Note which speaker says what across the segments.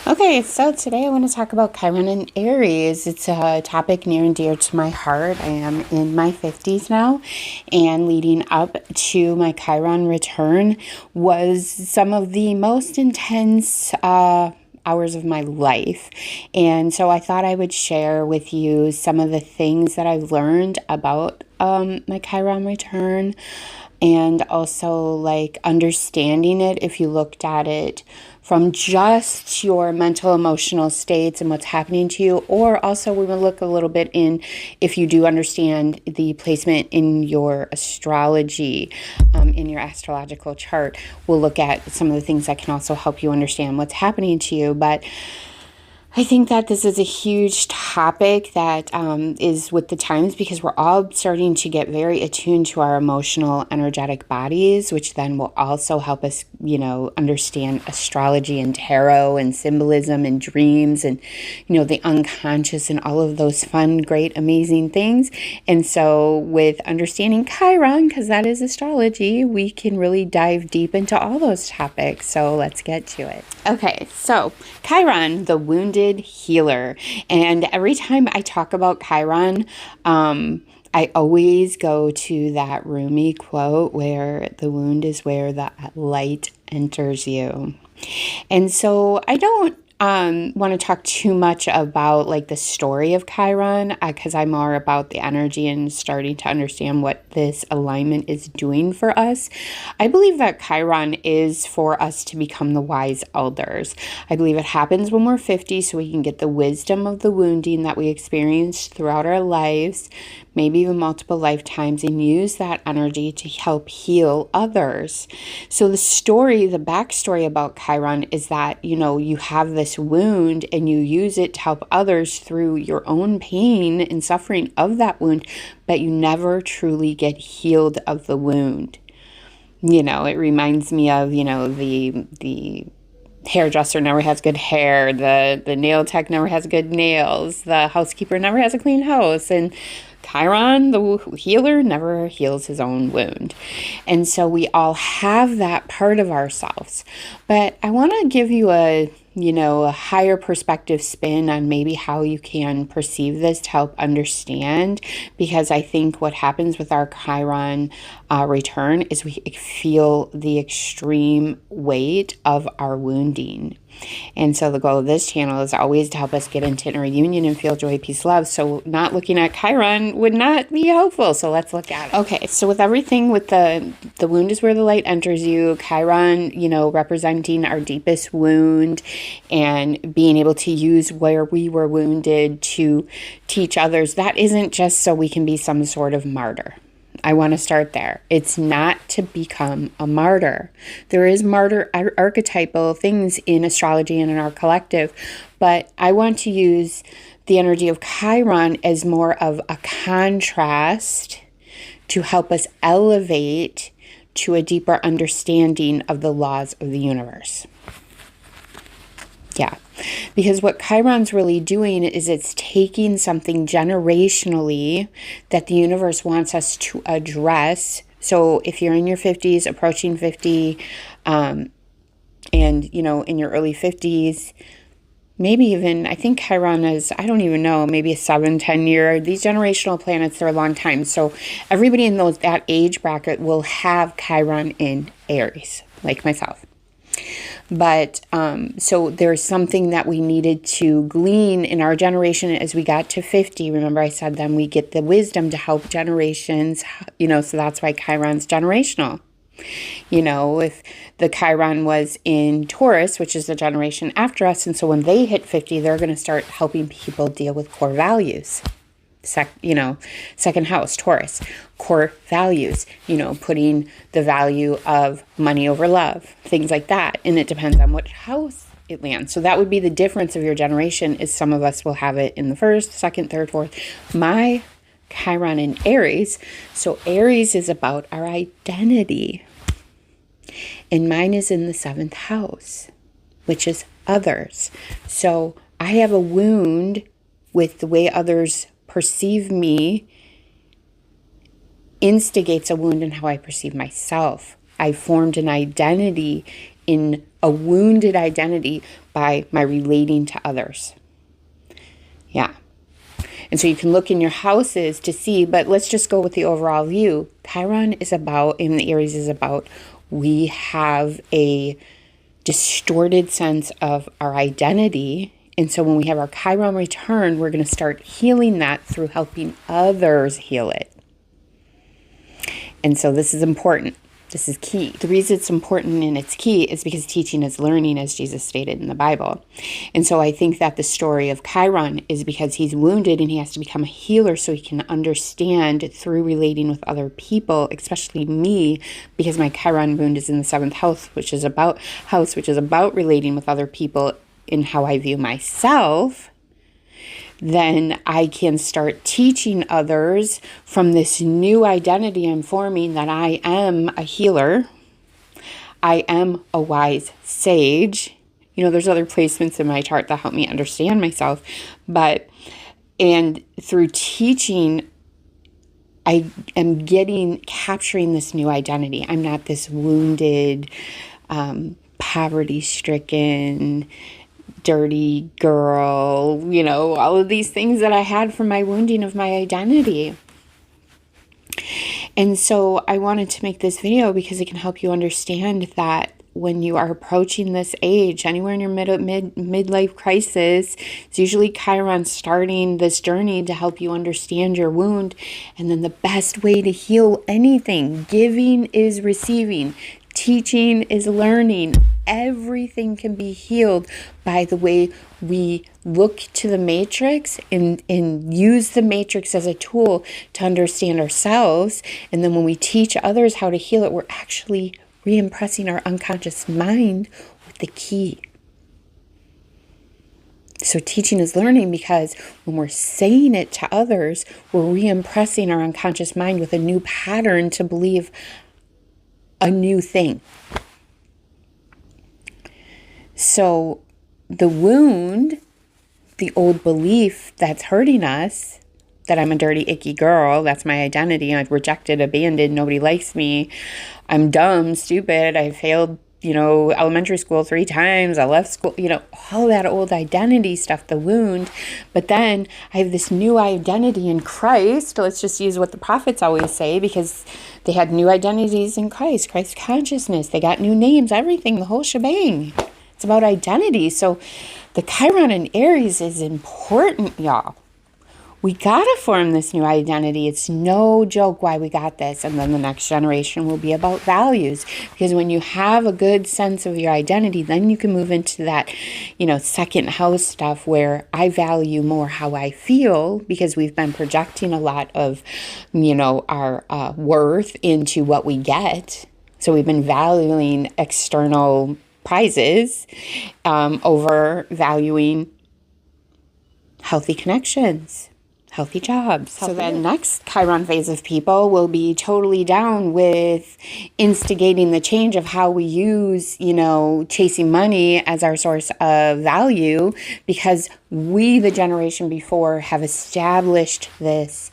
Speaker 1: Okay, so today I want to talk about Chiron and Aries. It's a topic near and dear to my heart. I am in my 50s now, and leading up to my Chiron return was some of the most intense hours of my life. And so I thought I would share with you some of the things that I've learned about my Chiron return, and also like understanding it if you looked at it from just your mental emotional states and what's happening to you, or also we will look a little bit in if you do understand the placement in your astrology, in your astrological chart. We'll look at some of the things that can also help you understand what's happening to you. But I think that this is a huge topic that is with the times, because we're all starting to get very attuned to our emotional, energetic bodies, which then will also help us, understand astrology and tarot and symbolism and dreams and, the unconscious and all of those fun, great, amazing things. And so with understanding Chiron, because that is astrology, we can really dive deep into all those topics. So let's get to it. Okay, so Chiron, the wounded healer. And every time I talk about Chiron, I always go to that Rumi quote where the wound is where the light enters you. And so I don't want to talk too much about like the story of Chiron, because I'm more about the energy and starting to understand what this alignment is doing for us. I believe that Chiron is for us to become the wise elders. I believe it happens when we're 50, so we can get the wisdom of the wounding that we experienced throughout our lives, maybe even multiple lifetimes, and use that energy to help heal others. So the backstory about Chiron is that, you have this wound and you use it to help others through your own pain and suffering of that wound, but you never truly get healed of the wound. It reminds me of, the hairdresser never has good hair, the nail tech never has good nails, the housekeeper never has a clean house, and Chiron, the healer, never heals his own wound. And so we all have that part of ourselves. But I want to give you a higher perspective spin on maybe how you can perceive this to help understand, because I think what happens with our Chiron return is we feel the extreme weight of our wounding. And so the goal of this channel is always to help us get into inner union and feel joy, peace, love. So not looking at Chiron would not be helpful. So let's look at it. Okay, so with everything, with the wound is where the light enters you. Chiron, representing our deepest wound and being able to use where we were wounded to teach others. That isn't just so we can be some sort of martyr. I want to start there. It's not to become a martyr. There is martyr archetypal things in astrology and in our collective, but I want to use the energy of Chiron as more of a contrast to help us elevate to a deeper understanding of the laws of the universe. Yeah, because what Chiron's really doing is it's taking something generationally that the universe wants us to address. So if you're in your 50s, approaching 50, and, in your early 50s, maybe even, I think Chiron is, I don't even know, maybe a 7-10 year. These generational planets, they're a long time. So everybody in that age bracket will have Chiron in Aries, like myself. But so there's something that we needed to glean in our generation as we got to 50. Remember I said then we get the wisdom to help generations, so that's why Chiron's generational. If the Chiron was in Taurus, which is the generation after us, and so when they hit 50, they're going to start helping people deal with core values. Second house, Taurus, core values, putting the value of money over love, things like that. And it depends on what house it lands. So that would be the difference of your generation, is some of us will have it in the first, second, third, fourth. My Chiron in Aries. So Aries is about our identity. And mine is in the 7th house, which is others. So I have a wound with the way others perceive me, instigates a wound in how I perceive myself. I formed an identity in a wounded identity by my relating to others. Yeah. And so you can look in your houses to see, but let's just go with the overall view. Chiron is about, and the Aries is about, we have a distorted sense of our identity. And so when we have our Chiron return, we're going to start healing that through helping others heal it. And so this is important. This is key. The reason it's important and it's key is because teaching is learning, as Jesus stated in the Bible. And so I think that the story of Chiron is because he's wounded and he has to become a healer so he can understand through relating with other people, especially me, because my Chiron wound is in the 7th house, which is about relating with other people in how I view myself. Then I can start teaching others from this new identity I'm forming that I am a healer. I am a wise sage. There's other placements in my chart that help me understand myself. And through teaching, I am capturing this new identity. I'm not this wounded, poverty-stricken, dirty girl, all of these things that I had from my wounding of my identity. And so I wanted to make this video because it can help you understand that when you are approaching this age, anywhere in your midlife crisis, it's usually Chiron starting this journey to help you understand your wound. And then the best way to heal anything, giving is receiving, teaching is learning. Everything can be healed by the way we look to the matrix and use the matrix as a tool to understand ourselves. And then when we teach others how to heal it, we're actually re-impressing our unconscious mind with the key. So teaching is learning because when we're saying it to others, we're re-impressing our unconscious mind with a new pattern to believe a new thing. So the wound, the old belief that's hurting us, that I'm a dirty, icky girl, that's my identity, I'm rejected, abandoned, nobody likes me, I'm dumb, stupid, I failed, elementary school 3 times, I left school, all that old identity stuff, the wound. But then I have this new identity in Christ. Let's just use what the prophets always say, because they had new identities in Christ consciousness, they got new names, everything, the whole shebang. It's about identity. So the Chiron in Aries is important, y'all. We got to form this new identity. It's no joke why we got this. And then the next generation will be about values. Because when you have a good sense of your identity, then you can move into that, 2nd house stuff where I value more how I feel, because we've been projecting a lot of, our worth into what we get. So we've been valuing external prizes over valuing healthy connections, healthy jobs. So then next Chiron phase of people will be totally down with instigating the change of how we use, chasing money as our source of value, because we, the generation before, have established this,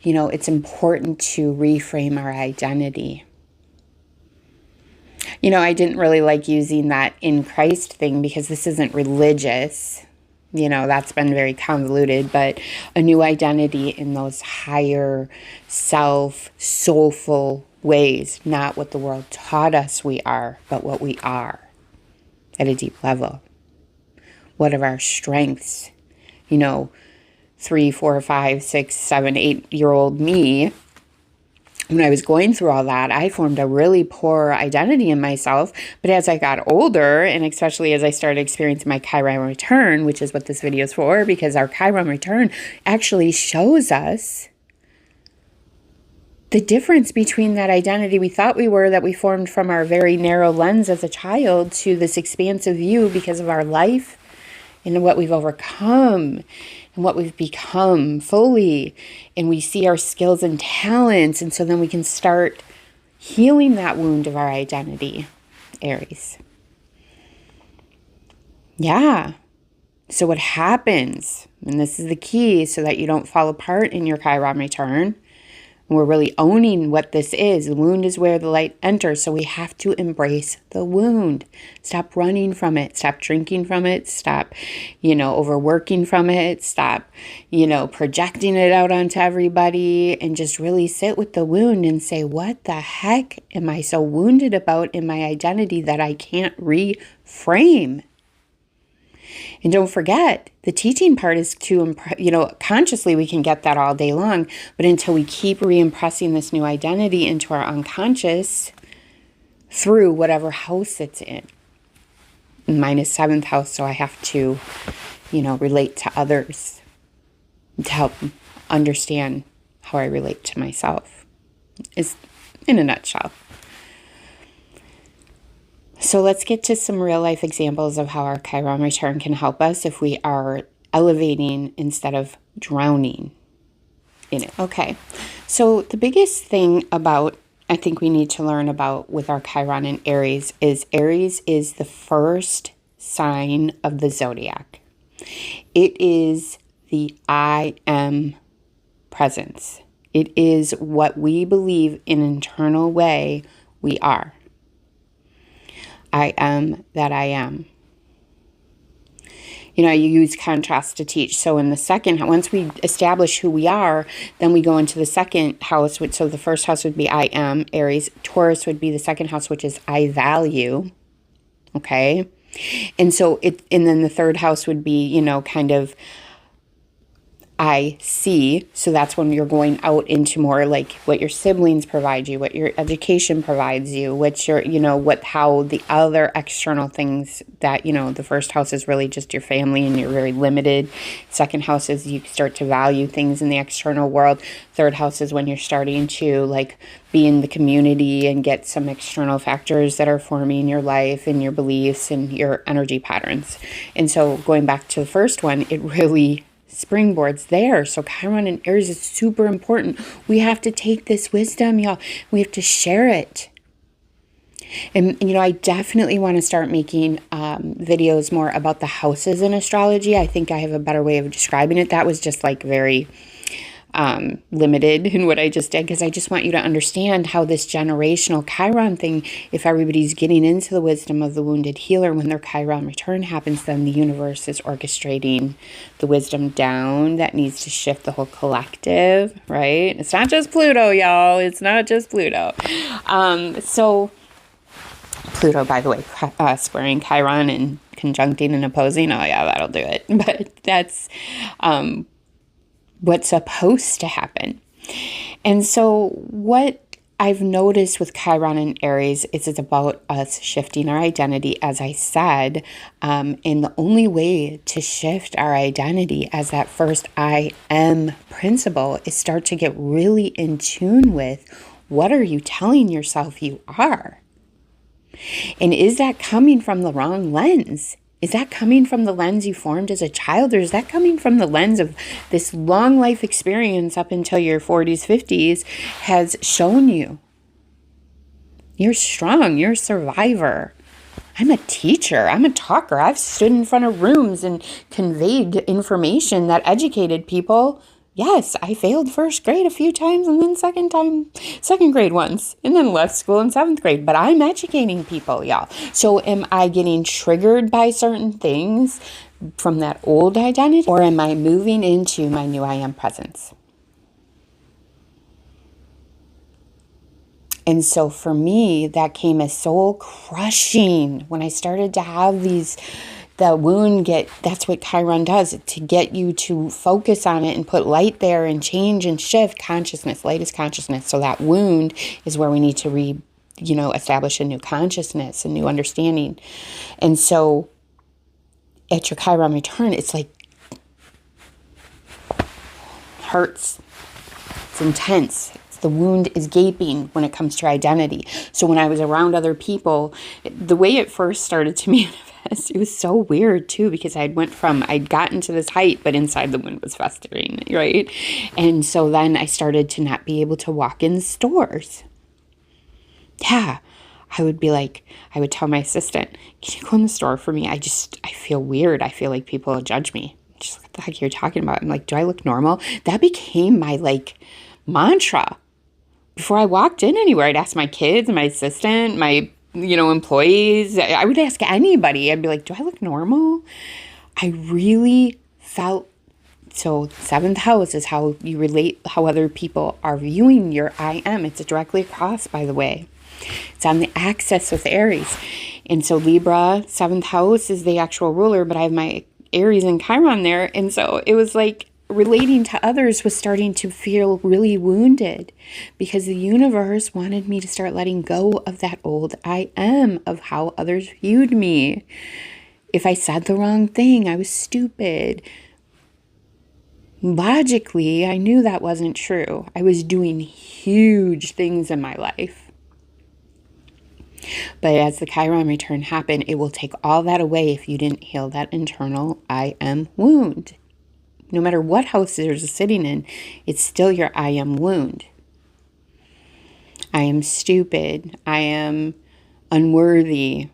Speaker 1: it's important to reframe our identity. I didn't really like using that in Christ thing because this isn't religious. That's been very convoluted, but a new identity in those higher self, soulful ways, not what the world taught us we are, but what we are at a deep level. What are our strengths? 3, 4, 5, 6, 7, 8-year-old me, when I was going through all that, I formed a really poor identity in myself. But as I got older, and especially as I started experiencing my Chiron return, which is what this video is for, because our Chiron return actually shows us the difference between that identity we thought we were, that we formed from our very narrow lens as a child, to this expansive view because of our life and what we've overcome and what we've become fully. And we see our skills and talents. And so then we can start healing that wound of our identity, Aries. Yeah. So what happens, and this is the key so that you don't fall apart in your Chiron return, We're really owning what this is. The wound is where the light enters. So we have to embrace the wound. Stop running from it. Stop drinking from it. Stop, overworking from it. Stop, projecting it out onto everybody, and just really sit with the wound and say, what the heck am I so wounded about in my identity that I can't reframe? And don't forget, the teaching part is to, consciously we can get that all day long, but until we keep re-impressing this new identity into our unconscious through whatever house it's in. Mine is 7th house, so I have to, relate to others to help understand how I relate to myself, is in a nutshell. So let's get to some real life examples of how our Chiron return can help us if we are elevating instead of drowning in it. Okay, so the biggest thing I think we need to learn about with our Chiron and Aries is the first sign of the zodiac. It is the I am presence. It is what we believe in an internal way we are. I am that I am. You use contrast to teach. So in the second, once we establish who we are, then we go into the second house. So the first house would be I am, Aries. Taurus would be the second house, which is I value. Okay. And then the third house would be, kind of I see. So that's when you're going out into more like what your siblings provide you, what your education provides you, what your, how the other external things that, the first house is really just your family and you're very limited. Second house is you start to value things in the external world. Third house is when you're starting to like be in the community and get some external factors that are forming your life and your beliefs and your energy patterns. And so going back to the first one, it really springboards there. So Chiron and Aries is super important. We have to take this wisdom, y'all. We have to share it. And, I definitely want to start making videos more about the houses in astrology. I think I have a better way of describing it. That was just like very limited in what I just did, because I just want you to understand how this generational Chiron thing, if everybody's getting into the wisdom of the wounded healer, when their Chiron return happens, then the universe is orchestrating the wisdom down that needs to shift the whole collective, right? It's not just Pluto, y'all. It's not just Pluto. So Pluto, by the way, squaring Chiron and conjuncting and opposing. Oh yeah, that'll do it. But that's what's supposed to happen. And so what I've noticed with Chiron and Aries is it's about us shifting our identity, as I said, and the only way to shift our identity as that first I am principle is start to get really in tune with what are you telling yourself you are? And is that coming from the wrong lens? Is that coming from the lens you formed as a child, or is that coming from the lens of this long life experience up until your 40s, 50s has shown you? You're strong. You're a survivor. I'm a teacher. I'm a talker. I've stood in front of rooms and conveyed information that educated people. Yes, I failed first grade a few times and then second grade once, and then left school in 7th grade. But I'm educating people, y'all. So am I getting triggered by certain things from that old identity, or am I moving into my new I am presence? And so for me, that came as soul crushing when I started to have that's what Chiron does, to get you to focus on it and put light there and change and shift consciousness. Light is consciousness. So that wound is where we need to establish a new consciousness, a new understanding. And so at your Chiron return, it's like hurts. It's intense. The wound is gaping when it comes to identity. So when I was around other people, the way it first started to manifest, it was so weird too, because I'd gotten to this height, but inside the wound was festering, right? And so then I started to not be able to walk in stores. Yeah. I would tell my assistant, can you go in the store for me? I feel weird. I feel like people will judge me. Just what the heck you're talking about? I'm like, do I look normal? That became my mantra. before I walked in anywhere, I'd ask my kids, my assistant, my, employees. I would ask anybody. I'd be like, do I look normal? I really felt so. Seventh house is how you relate, how other people are viewing your I am. It's directly across, by the way. It's on the axis with Aries. And so Libra, seventh house is the actual ruler, but I have my Aries and Chiron there. And so it was like relating to others was starting to feel really wounded because the universe wanted me to start letting go of that old I am, of how others viewed me. If I said the wrong thing, I was stupid. Logically, I knew that wasn't true. I was doing huge things in my life. But as the Chiron return happened, it will take all that away if you didn't heal that internal I am wound. No matter what house there's sitting in, it's still your I am wound. I am stupid. I am unworthy.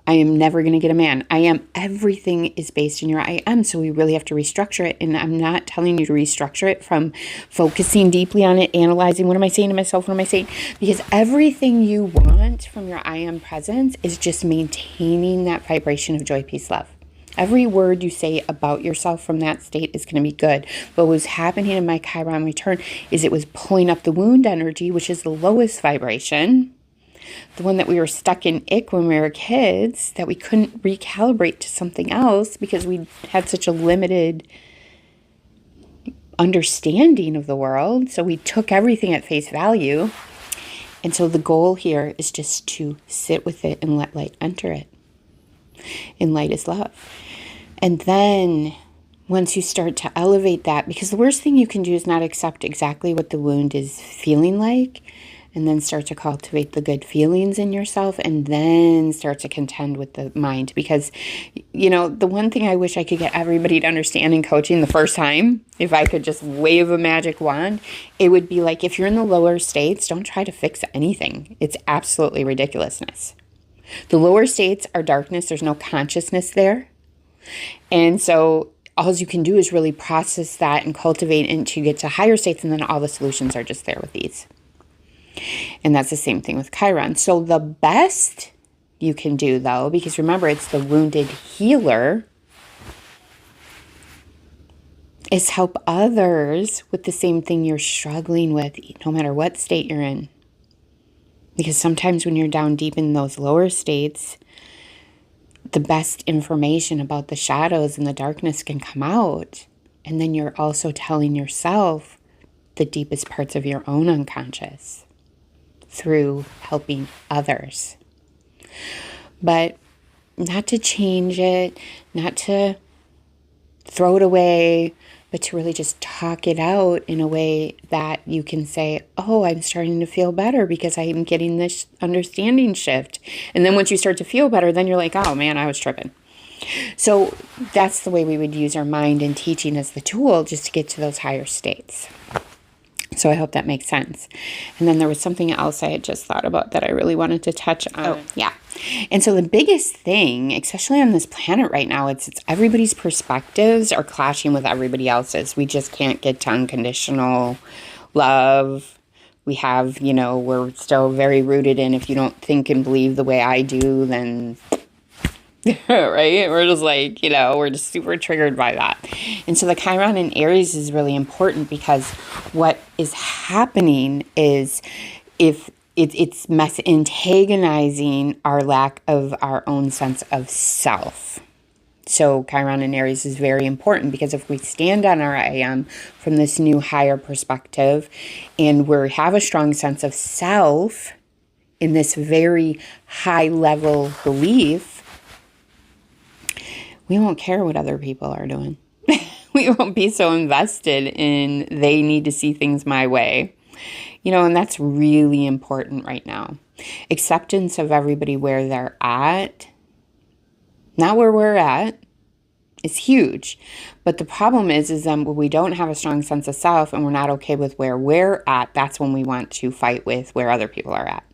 Speaker 1: I am never going to get a man. I am, everything is based in your I am. So we really have to restructure it. And I'm not telling you to restructure it from focusing deeply on it, analyzing, what am I saying to myself? What am I saying? Because everything you want from your I am presence is just maintaining that vibration of joy, peace, love. Every word you say about yourself from that state is going to be good. But what was happening in my Chiron return is it was pulling up the wound energy, which is the lowest vibration. The one that we were stuck in ick when we were kids, that we couldn't recalibrate to something else because we had such a limited understanding of the world. So we took everything at face value. And so the goal here is just to sit with it and let light enter it. And light is love. And then once you start to elevate that, because the worst thing you can do is not accept exactly what the wound is feeling like, and then start to cultivate the good feelings in yourself, and then start to contend with the mind. Because, the one thing I wish I could get everybody to understand in coaching the first time, if I could just wave a magic wand, it would be like, if you're in the lower states, don't try to fix anything. It's absolutely ridiculousness. The lower states are darkness. There's no consciousness there. And so all you can do is really process that and cultivate until you get to higher states, and then all the solutions are just there with ease. And that's the same thing with Chiron. So the best you can do, though, because remember, it's the wounded healer, is help others with the same thing you're struggling with, no matter what state you're in. Because sometimes when you're down deep in those lower states, the best information about the shadows and the darkness can come out. And then you're also telling yourself the deepest parts of your own unconscious through helping others. But not to change it, not to throw it away, but to really just talk it out in a way that you can say, oh, I'm starting to feel better because I'm getting this understanding shift. And then once you start to feel better, then you're like, oh man, I was tripping. So that's the way we would use our mind and teaching as the tool just to get to those higher states. So I hope that makes sense. And then there was something else I had just thought about that I really wanted to touch on. Oh, yeah. And so the biggest thing, especially on this planet right now, it's everybody's perspectives are clashing with everybody else's. We just can't get to unconditional love. We have, we're still very rooted in, if you don't think and believe the way I do, then... right? We're just like, we're just super triggered by that. And so the Chiron in Aries is really important because what is happening is if it's antagonizing our lack of our own sense of self. So Chiron in Aries is very important because if we stand on our I am from this new higher perspective and we have a strong sense of self in this very high level belief, we won't care what other people are doing. We won't be so invested in they need to see things my way. And that's really important right now. Acceptance of everybody where they're at, not where we're at, is huge. But the problem is when we don't have a strong sense of self and we're not okay with where we're at, that's when we want to fight with where other people are at.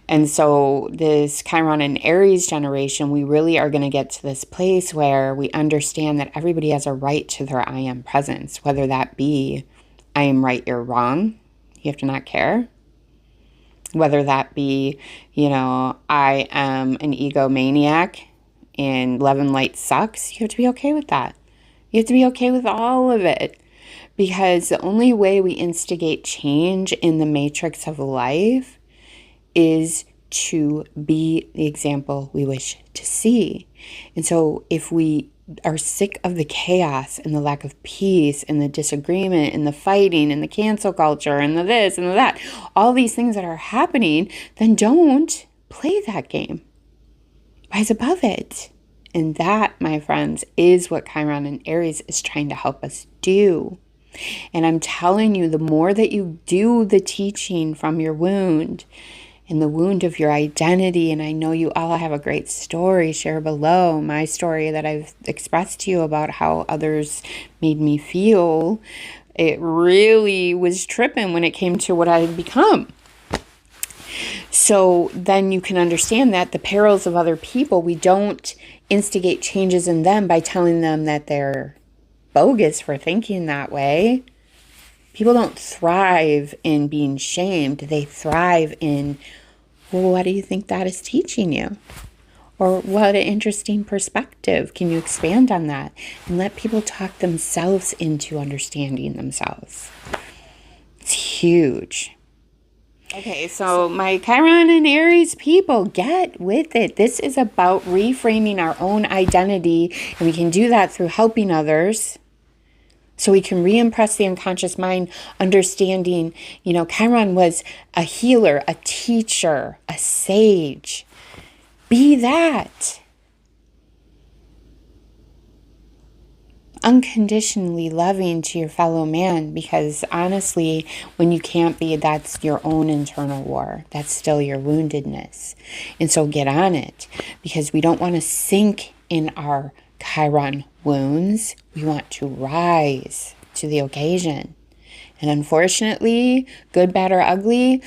Speaker 1: And so this Chiron and Aries generation, we really are going to get to this place where we understand that everybody has a right to their I am presence, whether that be I am right, you're wrong. You have to not care. Whether that be, you know, I am an egomaniac and love and light sucks, you have to be okay with that. You have to be okay with all of it. Because the only way we instigate change in the matrix of life is to be the example we wish to see. And so if we are sick of the chaos and the lack of peace and the disagreement and the fighting and the cancel culture and the this and the that, all these things that are happening, then don't play that game. Rise above it. And that, my friends, is what Chiron and Aries is trying to help us do. And I'm telling you, the more that you do the teaching from your wound and the wound of your identity, and I know you all have a great story, share below my story that I've expressed to you about how others made me feel. It really was tripping when it came to what I had become. So then you can understand that the perils of other people, we don't instigate changes in them by telling them that they're bogus for thinking that way. People don't thrive in being shamed. They thrive in, well, what do you think that is teaching you? Or what an interesting perspective. Can you expand on that? And let people talk themselves into understanding themselves. It's huge. Okay, so my Chiron and Aries people, get with it. This is about reframing our own identity, and we can do that through helping others. So we can re-impress the unconscious mind, understanding, you know, Chiron was a healer, a teacher, a sage. Be that. Unconditionally loving to your fellow man, because honestly, when you can't be, that's your own internal war. That's still your woundedness. And so get on it, because we don't want to sink in our Chiron wounds. We want to rise to the occasion. And unfortunately, good, bad, or ugly,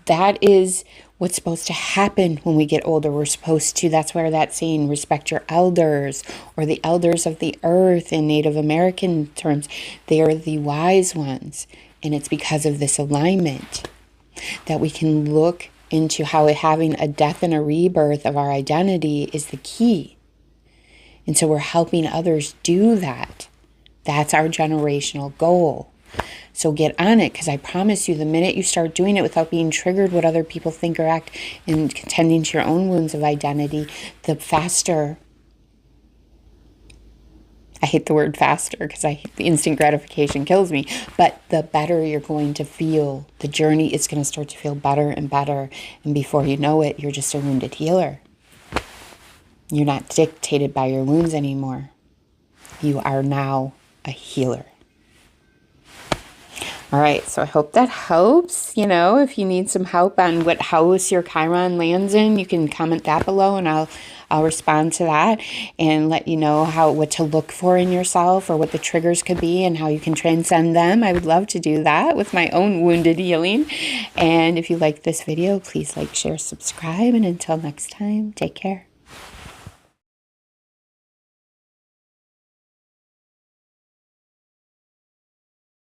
Speaker 1: that is what's supposed to happen when we get older. We're supposed to, that's where that saying, respect your elders, or the elders of the earth in Native American terms, they are the wise ones. And it's because of this alignment that we can look into how having a death and a rebirth of our identity is the key. And so we're helping others do that. That's our generational goal. So get on it, because I promise you, the minute you start doing it without being triggered what other people think or act, and tending to your own wounds of identity, the faster, I hate the word faster because the instant gratification kills me, but the better you're going to feel. The journey is going to start to feel better and better. And before you know it, you're just a wounded healer. You're not dictated by your wounds anymore. You are now a healer. All right, so I hope that helps. You know, if you need some help on what house your Chiron lands in, you can comment that below, and I'll respond to that and let you know what to look for in yourself, or what the triggers could be and how you can transcend them. I would love to do that with my own wounded healing. And if you like this video, please like, share, subscribe, and until next time, take care.